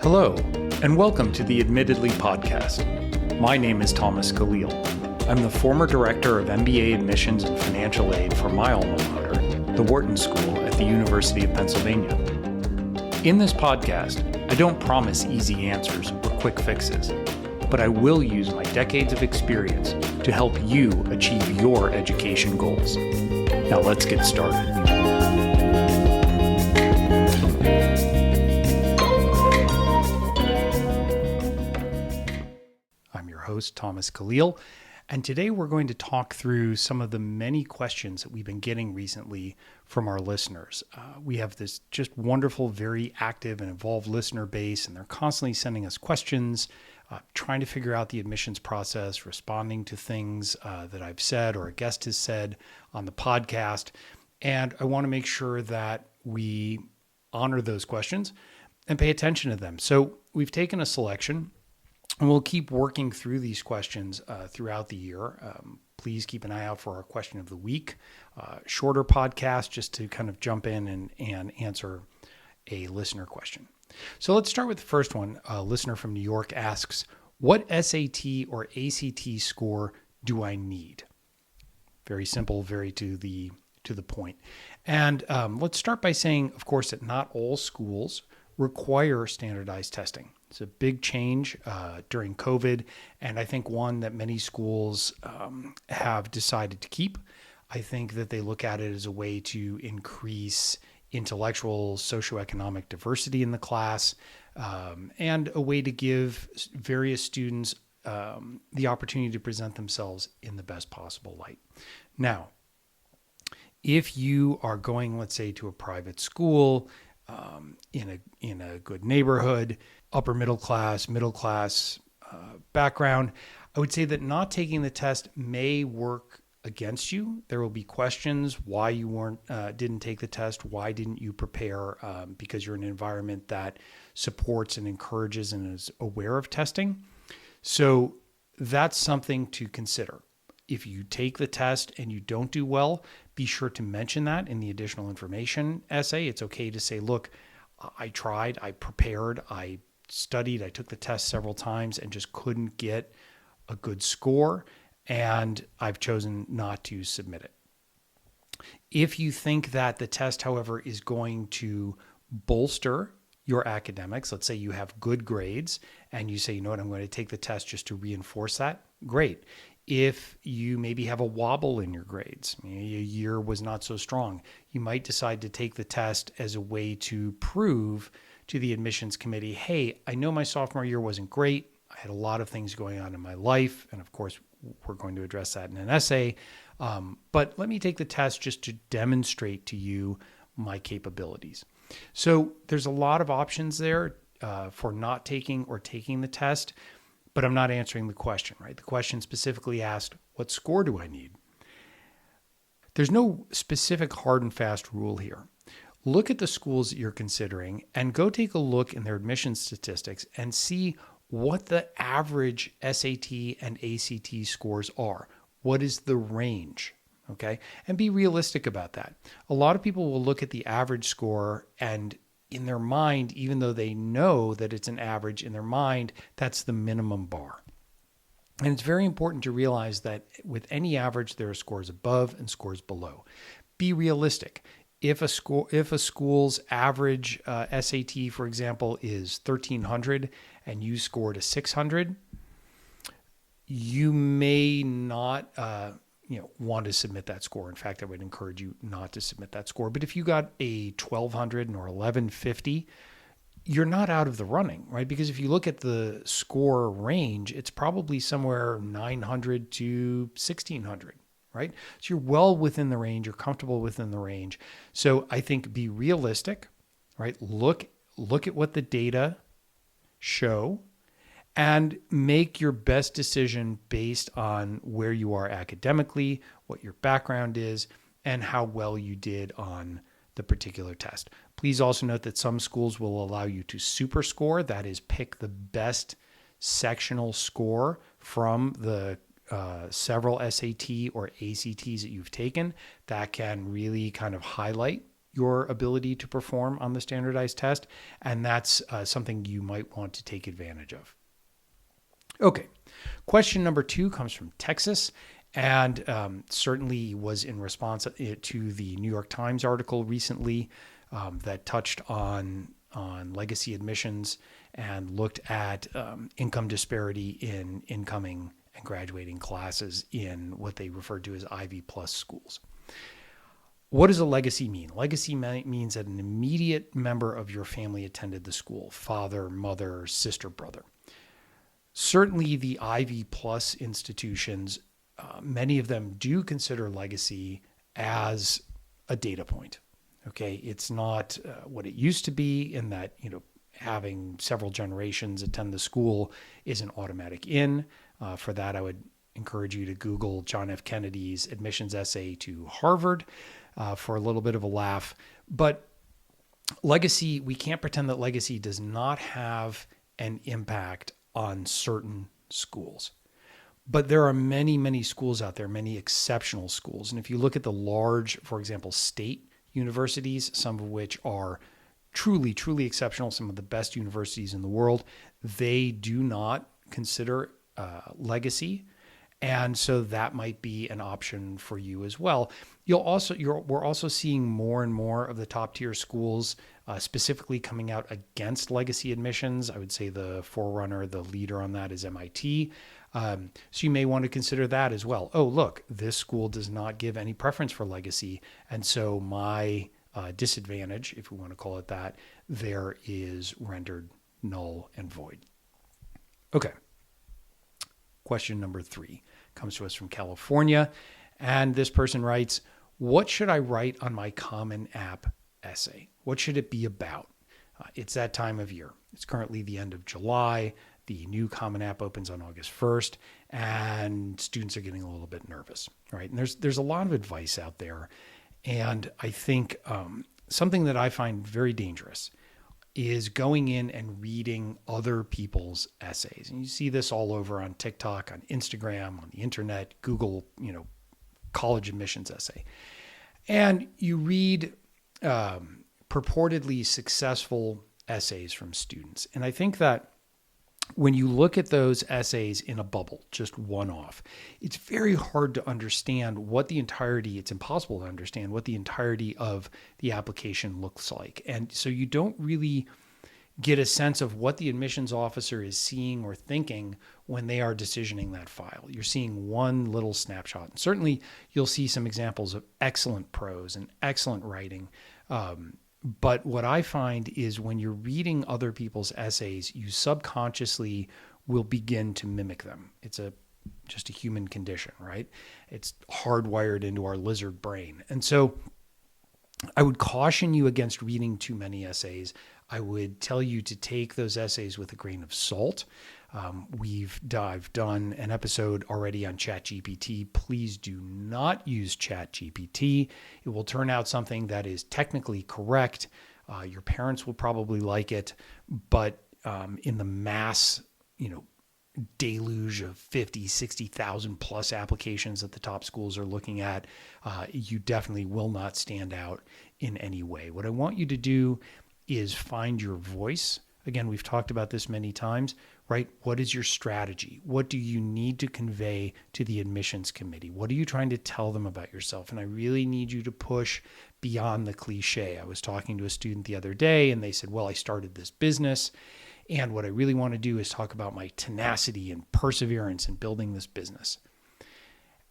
Hello, and welcome to the Admittedly podcast. My name is Thomas Caleel. I'm the former director of MBA admissions and financial aid for my alma mater, the Wharton School at the University of Pennsylvania. In this podcast, I don't promise easy answers or quick fixes, but I will use my decades of experience to help you achieve your education goals. Now let's get started. Host Thomas Caleel, and today we're going to talk through some of the many questions that we've been getting recently from our listeners. We have this just wonderful, very active and involved listener base, and they're constantly sending us questions, trying to figure out the admissions process, responding to things that I've said or a guest has said on the podcast. And I want to make sure that we honor those questions and pay attention to them. So we've taken a selection, and we'll keep working through these questions throughout the year. Please keep an eye out for our question of the week, shorter podcast just to kind of jump in and answer a listener question. So let's start with the first one. A listener from New York asks, what SAT or ACT score do I need? Very simple, very to the point. And let's start by saying, of course, that not all schools require standardized testing. It's a big change during COVID, and I think one that many schools have decided to keep. I think that they look at it as a way to increase intellectual, socioeconomic diversity in the class, and a way to give various students the opportunity to present themselves in the best possible light. Now, if you are going, let's say, to a private school, in a good neighborhood, upper middle class background, I would say that not taking the test may work against you. There will be questions why you didn't take the test. Why didn't you prepare? Because you're in an environment that supports and encourages and is aware of testing. So that's something to consider. If you take the test and you don't do well, be sure to mention that in the additional information essay. It's okay to say, look, I tried, I prepared, I studied, I took the test several times and just couldn't get a good score, and I've chosen not to submit it. If you think that the test, however, is going to bolster your academics, let's say you have good grades and you say, you know what, I'm going to take the test just to reinforce that, great. If you maybe have a wobble in your grades, your year was not so strong, you might decide to take the test as a way to prove to the admissions committee, hey, I know my sophomore year wasn't great. I had a lot of things going on in my life. And of course, we're going to address that in an essay. But let me take the test just to demonstrate to you my capabilities. So there's a lot of options there for not taking or taking the test. But I'm not answering the question, right? The question specifically asked, what score do I need? There's no specific hard and fast rule here. Look at the schools that you're considering and go take a look in their admissions statistics and see what the average SAT and ACT scores are. What is the range? Okay? And be realistic about that. A lot of people will look at the average score and in their mind, even though they know that it's an average, in their mind, that's the minimum bar. And it's very important to realize that with any average, there are scores above and scores below. Be realistic. If a school's average SAT, for example, is 1,300 and you scored a 600, you may not want to submit that score. In fact, I would encourage you not to submit that score. But if you got a 1,200 or 1,150, you're not out of the running, right? Because if you look at the score range, it's probably somewhere 900 to 1,600, right? So you're well within the range. You're comfortable within the range. So I think be realistic, right? Look at what the data show and make your best decision based on where you are academically, what your background is, and how well you did on the particular test. Please also note that some schools will allow you to super score, that is, pick the best sectional score from the several SAT or ACTs that you've taken. That can really kind of highlight your ability to perform on the standardized test, and that's something you might want to take advantage of. Okay, question number 2 comes from Texas, and certainly was in response to the New York Times article recently that touched on legacy admissions and looked at income disparity in incoming and graduating classes in what they referred to as Ivy Plus schools. What does a legacy mean? Legacy means that an immediate member of your family attended the school: father, mother, sister, brother. Certainly the Ivy Plus institutions, many of them do consider legacy as a data point. Okay, it's not what it used to be, in that, having several generations attend the school is an automatic in. For that, I would encourage you to Google John F. Kennedy's admissions essay to Harvard for a little bit of a laugh. But legacy, we can't pretend that legacy does not have an impact on certain schools. But there are many, many schools out there, many exceptional schools. And if you look at the large, for example, state universities, some of which are truly, truly exceptional, some of the best universities in the world, they do not consider legacy. And so that might be an option for you as well. We're also seeing more and more of the top tier schools specifically coming out against legacy admissions. I would say the forerunner, the leader on that is MIT. So you may want to consider that as well. Oh, look, this school does not give any preference for legacy. And so my disadvantage, if we want to call it that, there is rendered null and void. Okay. Question number 3 comes to us from California. And this person writes, what should I write on my Common App essay? What should it be about? It's that time of year. It's currently the end of July. The new Common App opens on August 1st, and students are getting a little bit nervous, right? And there's a lot of advice out there. And I think something that I find very dangerous is going in and reading other people's essays. And you see this all over on TikTok, on Instagram, on the internet, Google, college admissions essay. And you read purportedly successful essays from students. And I think that when you look at those essays in a bubble, just one off, it's very hard to understand it's impossible to understand what the entirety of the application looks like. And so you don't really get a sense of what the admissions officer is seeing or thinking when they are decisioning that file. You're seeing one little snapshot. And certainly you'll see some examples of excellent prose and excellent writing. But what I find is when you're reading other people's essays, you subconsciously will begin to mimic them. It's just a human condition, right? It's hardwired into our lizard brain. And so I would caution you against reading too many essays. I would tell you to take those essays with a grain of salt. I've done an episode already on ChatGPT. Please do not use ChatGPT. It will turn out something that is technically correct. Your parents will probably like it, but in the mass, deluge of 50, 60,000 plus applications that the top schools are looking at, you definitely will not stand out in any way. What I want you to do is find your voice. Again, we've talked about this many times, right? What is your strategy? What do you need to convey to the admissions committee? What are you trying to tell them about yourself? And I really need you to push beyond the cliche. I was talking to a student the other day and they said, well, I started this business and what I really want to do is talk about my tenacity and perseverance in building this business.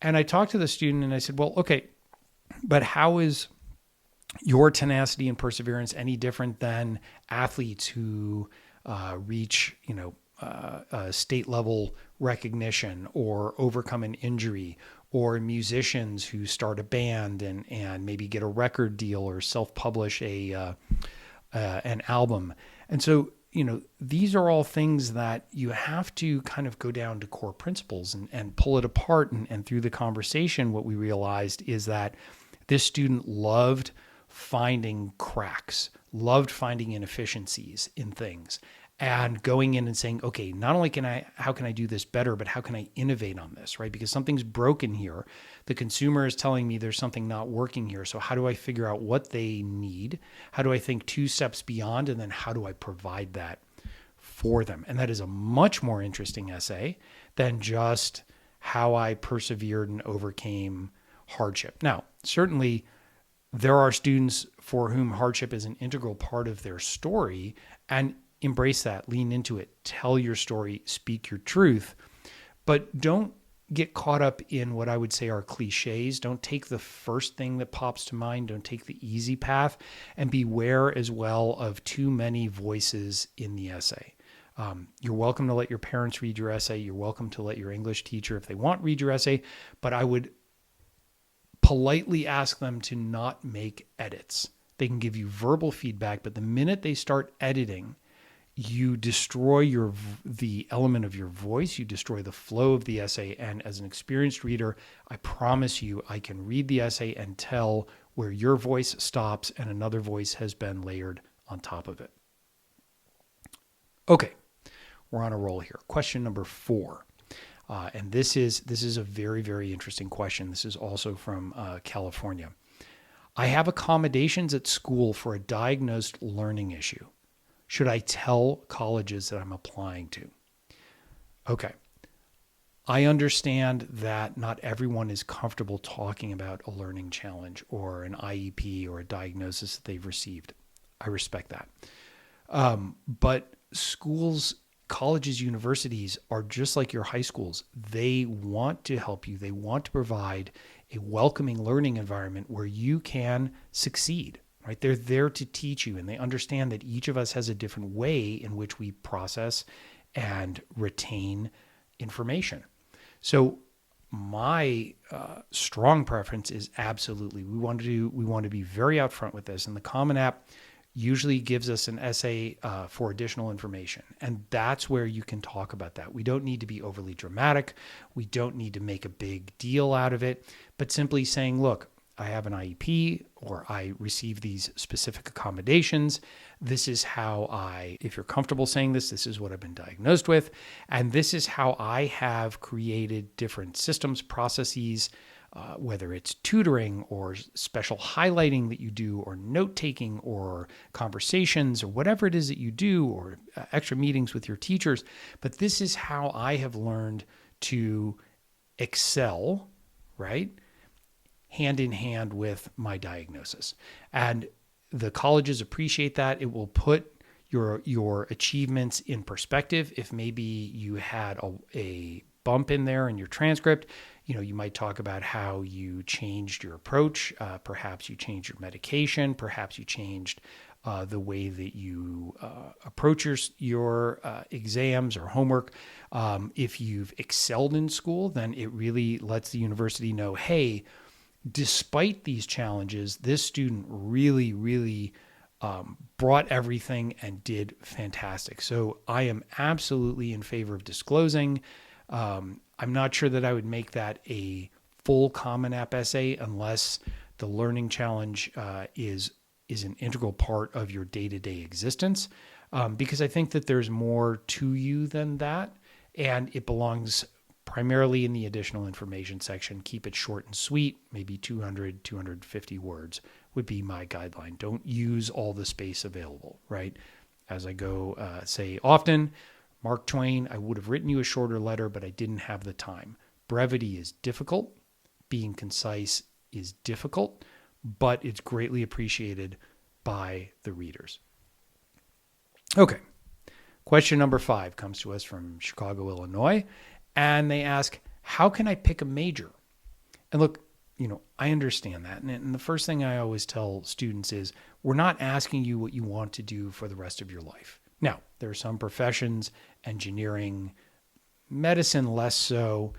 And I talked to the student and I said, well, okay, but how is your tenacity and perseverance any different than athletes who reach, state level recognition or overcome an injury, or musicians who start a band and maybe get a record deal or self-publish an album? And so, these are all things that you have to kind of go down to core principles and pull it apart. And through the conversation, what we realized is that this student loved finding cracks, loved finding inefficiencies in things. and going in and saying, okay, not only how can I do this better, but how can I innovate on this, right? Because something's broken here. The consumer is telling me there's something not working here. So how do I figure out what they need? How do I think 2 steps beyond? And then how do I provide that for them? And that is a much more interesting essay than just how I persevered and overcame hardship. Now, certainly there are students for whom hardship is an integral part of their story, and embrace that, lean into it, tell your story, speak your truth, but don't get caught up in what I would say are cliches. Don't take the first thing that pops to mind. Don't take the easy path, and beware as well of too many voices in the essay. You're welcome to let your parents read your essay. You're welcome to let your English teacher, if they want, read your essay, but I would politely ask them to not make edits. They can give you verbal feedback, but the minute they start editing, you destroy the element of your voice, you destroy the flow of the essay, and as an experienced reader, I promise you I can read the essay and tell where your voice stops and another voice has been layered on top of it. Okay, we're on a roll here. Question number 4. And this is a very, very interesting question. This is also from California. I have accommodations at school for a diagnosed learning issue. Should I tell colleges that I'm applying to? Okay. I understand that not everyone is comfortable talking about a learning challenge or an IEP or a diagnosis that they've received. I respect that. But schools, colleges, universities are just like your high schools. They want to help you. They want to provide a welcoming learning environment where you can succeed. Right? They're there to teach you, and they understand that each of us has a different way in which we process and retain information. So my strong preference is absolutely, we want to be very upfront with this. And the Common App usually gives us an essay for additional information. And that's where you can talk about that. We don't need to be overly dramatic. We don't need to make a big deal out of it, but simply saying, look, I have an IEP, or I receive these specific accommodations. This is how if you're comfortable saying this is what I've been diagnosed with. And this is how I have created different systems, processes, whether it's tutoring or special highlighting that you do, or note-taking or conversations, or whatever it is that you do, or extra meetings with your teachers. But this is how I have learned to excel, right? Hand in hand with my diagnosis. And the colleges appreciate that. It will put your achievements in perspective. If maybe you had a bump in there in your transcript, you might talk about how you changed your approach. Perhaps you changed your medication. Perhaps you changed the way that you approach your exams or homework. If you've excelled in school, then it really lets the university know, hey, despite these challenges, this student really, really brought everything and did fantastic. So I am absolutely in favor of disclosing. I'm not sure that I would make that a full Common App essay unless the learning challenge is an integral part of your day-to-day existence, because I think that there's more to you than that, and it belongs primarily in the additional information section. Keep it short and sweet, maybe 200, 250 words would be my guideline. Don't use all the space available, right? As I say often, Mark Twain, I would have written you a shorter letter, but I didn't have the time. Brevity is difficult. Being concise is difficult, but it's greatly appreciated by the readers. Okay. Question number 5 comes to us from Chicago, Illinois. And they ask, how can I pick a major? And look, I understand that. And the first thing I always tell students is, we're not asking you what you want to do for the rest of your life. Now, there are some professions, engineering, medicine less so,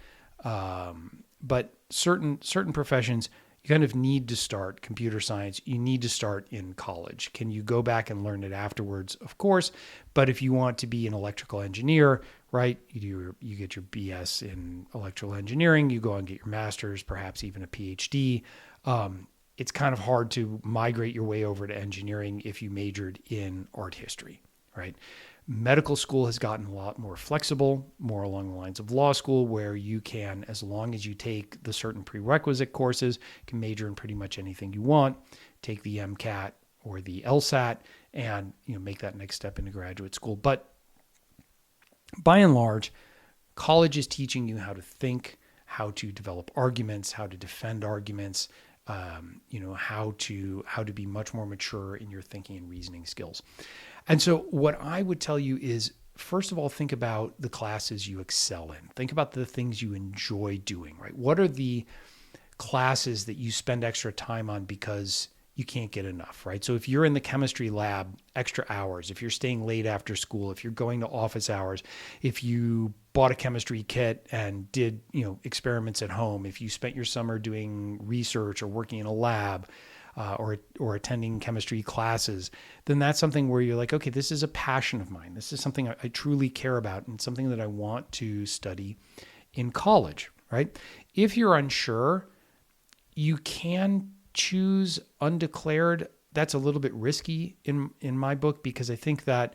but certain professions, you kind of need to start. Computer science, you need to start in college. Can you go back and learn it afterwards? Of course. But if you want to be an electrical engineer, right, you get your BS in electrical engineering, you go and get your master's, perhaps even a PhD. It's kind of hard to migrate your way over to engineering if you majored in art history, right? Medical school has gotten a lot more flexible, more along the lines of law school, where you can, as long as you take the certain prerequisite courses, can major in pretty much anything you want, take the MCAT or the LSAT, and make that next step into graduate school. But by and large, college is teaching you how to think, how to develop arguments, how to defend arguments, how to be much more mature in your thinking and reasoning skills. And so what I would tell you is, first of all, think about the classes you excel in. Think about the things you enjoy doing, right? What are the classes that you spend extra time on because you can't get enough, right? So if you're in the chemistry lab, extra hours, if you're staying late after school, if you're going to office hours, if you bought a chemistry kit and did, experiments at home, if you spent your summer doing research or working in a lab, or attending chemistry classes, then that's something where you're like, okay, this is a passion of mine. This is something I truly care about and something that I want to study in college, right? If you're unsure, you can choose undeclared. That's a little bit risky in my book, because I think that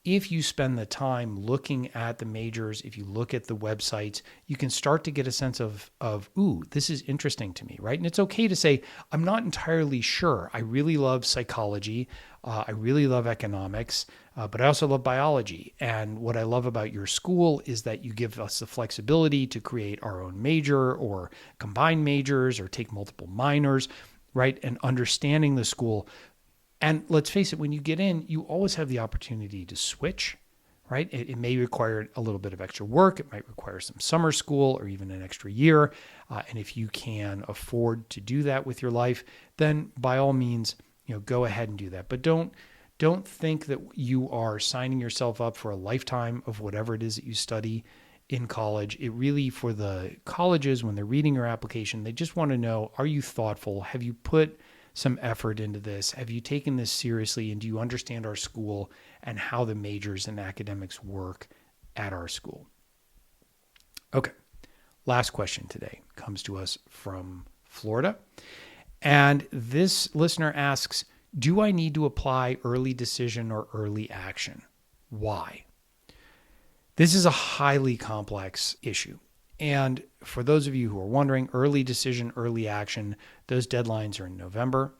if you spend the time looking at the majors, if you look at the websites, you can start to get a sense of, ooh, this is interesting to me, right? And it's okay to say, I'm not entirely sure. I really love psychology. I really love economics, but I also love biology. And what I love about your school is that you give us the flexibility to create our own major or combine majors or take multiple minors, right? And understanding the school. And let's face it, when you get in, you always have the opportunity to switch, right? It may require a little bit of extra work. It might require some summer school or even an extra year. And if you can afford to do that with your life, then by all means, go ahead and do that. But don't think that you are signing yourself up for a lifetime of whatever it is that you study in college. It really, for the colleges, when they're reading your application, they just want to know, are you thoughtful? Have you put some effort into this? Have you taken this seriously? And do you understand our school and how the majors and academics work at our school? Okay. Last question today comes to us from Florida. And this listener asks, do I need to apply early decision or early action? Why? This is a highly complex issue. And for those of you who are wondering, early decision, early action, those deadlines are in November.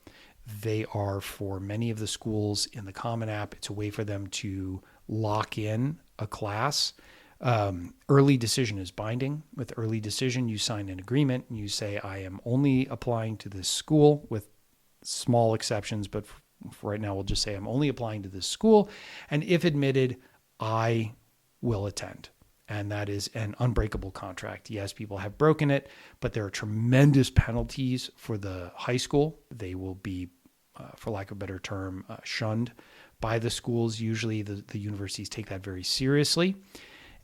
They are for many of the schools in the Common App. It's a way for them to lock in a class. Early decision is binding. With early decision, you sign an agreement and you say, I am only applying to this school, with small exceptions, but for right now, we'll just say I'm only applying to this school. And if admitted, I will attend. And that is an unbreakable contract. Yes, people have broken it, but there are tremendous penalties for the high school. They will be, for lack of a better term, shunned by the schools. Usually the universities take that very seriously.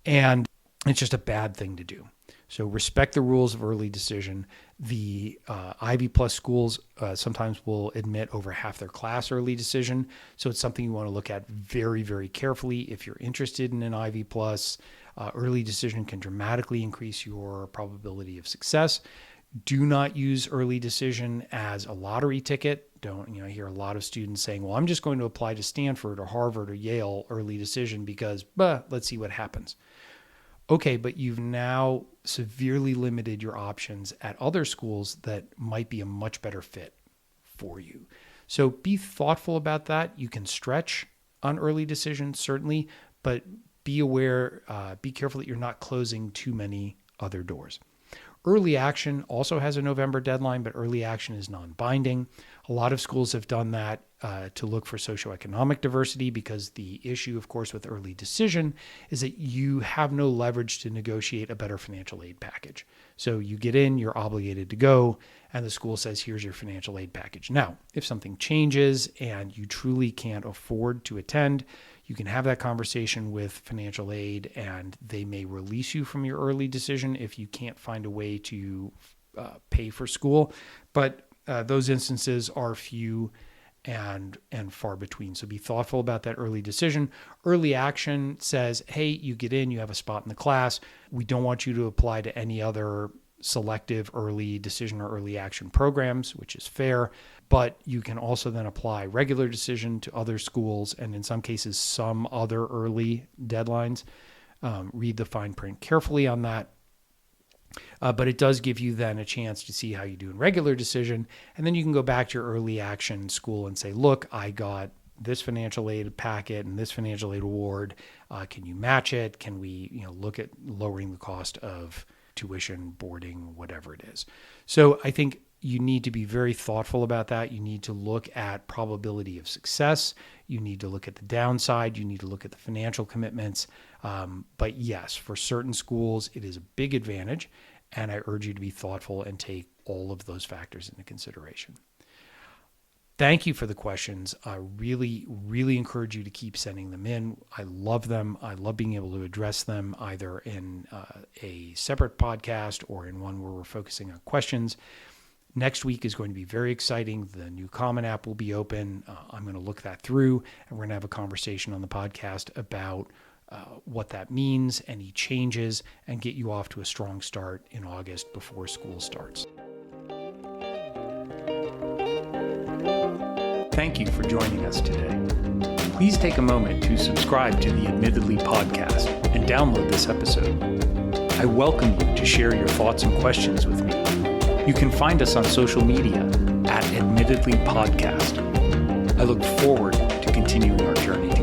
And it's just a bad thing to do. So respect the rules of early decision. The Ivy Plus schools sometimes will admit over half their class early decision. So it's something you want to look at very, very carefully. If you're interested in an Ivy Plus, early decision can dramatically increase your probability of success. Do not use early decision as a lottery ticket. I hear a lot of students saying, well, I'm just going to apply to Stanford or Harvard or Yale early decision because, let's see what happens. Okay, but you've now severely limited your options at other schools that might be a much better fit for you. So be thoughtful about that. You can stretch on early decision, certainly, but be aware, be careful that you're not closing too many other doors. Early action also has a November deadline, but early action is non-binding. A lot of schools have done that to look for socioeconomic diversity, because the issue, of course, with early decision is that you have no leverage to negotiate a better financial aid package. So you get in, you're obligated to go, and the school says, here's your financial aid package. Now, if something changes and you truly can't afford to attend, you can have that conversation with financial aid, and they may release you from your early decision if you can't find a way to pay for school. But those instances are few and far between. So be thoughtful about that early decision. Early action says, hey, you get in, you have a spot in the class. We don't want you to apply to any other selective early decision or early action programs, which is fair. But you can also then apply regular decision to other schools, and in some cases, some other early deadlines. Read the fine print carefully on that. But it does give you then a chance to see how you do in regular decision. And then you can go back to your early action school and say, look, I got this financial aid packet and this financial aid award. Can you match it? Can we, look at lowering the cost of tuition, boarding, whatever it is? So I think you need to be very thoughtful about that. You need to look at probability of success. You need to look at the downside. You need to look at the financial commitments. But yes, for certain schools, it is a big advantage. And I urge you to be thoughtful and take all of those factors into consideration. Thank you for the questions. I really, really encourage you to keep sending them in. I love them. I love being able to address them either in a separate podcast or in one where we're focusing on questions. Next week is going to be very exciting. The new Common App will be open. I'm going to look that through, and we're going to have a conversation on the podcast about what that means, any changes, and get you off to a strong start in August before school starts. Thank you for joining us today. Please take a moment to subscribe to the Admittedly podcast and download this episode. I welcome you to share your thoughts and questions with me. You can find us on social media at Admittedly Podcast. I look forward to continuing our journey